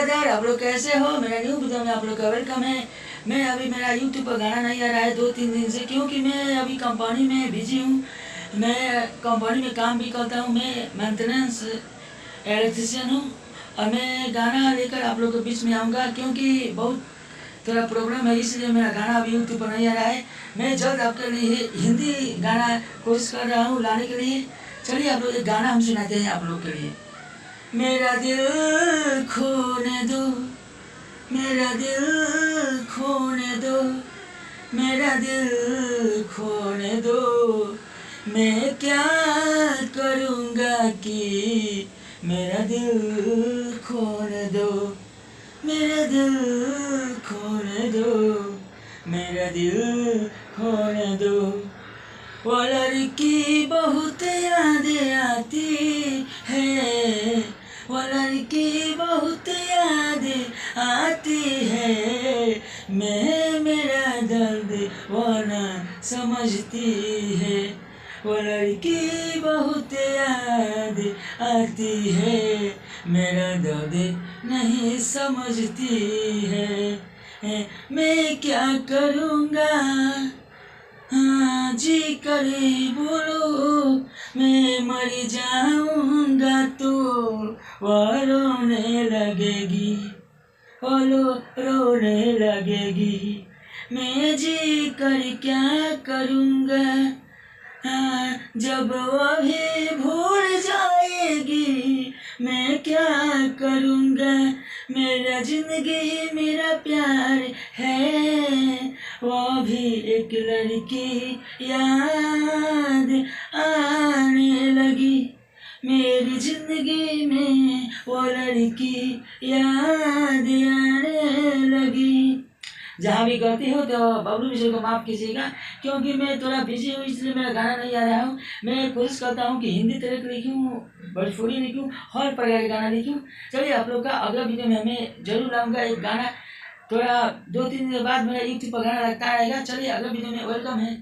Brother, आप लोग कैसे हो? मेरा न्यू वीडियो में आप लोग का वेलकम है। मैं अभी मेरा यूट्यूब पर गाना नहीं आ रहा है 2-3 दिन से, क्योंकि मैं अभी कंपनी में बिजी हूँ। मैं कंपनी में काम भी करता हूँ, मैं मेंटेनेंस इलेक्ट्रीशियन हूँ। और मैं गाना लेकर आप लोग के बीच में आऊँगा, क्योंकि बहुत थोड़ा प्रॉब्लम है, इसलिए मेरा गाना अभी यूट्यूब पर नहीं आ रहा है। मैं जल्द आपके लिए हिंदी गाना कोशिश कर रहा हूँ लाने के लिए। चलिए आप लोग एक गाना हम सुनाते हैं आप लोग के लिए। मेरा दिल खोने दो, मेरा दिल खोने दो, मेरा दिल खोने दो, मैं क्या करूँगा कि मेरा दिल खोने दो, मेरा दिल खोने दो, मेरा दिल खोने दो। वो लड़की बहुत याद आती है, वो लड़की बहुत याद आती है, मैं मेरा दर्द वो न समझती है। वो लड़की बहुत याद आती है, मेरा दर्द नहीं समझती है। मैं क्या करूँगा, हाँ जी करे बोलो, मैं मर जाऊँगा तो वो रोने लगेगी, बोलो रोने लगेगी। मैं जी कर क्या करूँगा, हाँ जब वो भी भूल जाएगी, मैं क्या करूँगा। मेरा जिंदगी मेरा प्यार है, वो भी एक लड़की याद आने लगी। मेरी जिंदगी में वो लड़की याद आने लगी। जहाँ भी गलती हो तो बबलू मिश्र को माफ़ कीजिएगा, क्योंकि मैं थोड़ा बिजी हूँ, इसलिए मेरा गाना नहीं आ रहा हूँ। मैं कोशिश करता हूँ कि हिंदी ट्रैक लिखूँ, भोजपुरी लिखूँ, हर प्रकार के गाना लिखूँ। चलिए आप लोग का अगला वीडियो में मैं जरूर लाऊंगा एक गाना। थोड़ा 2-3 दिन बाद मेरा यूट्यूब पर गाना लगता रहेगा। चलिए अगला वीडियो में वेलकम है।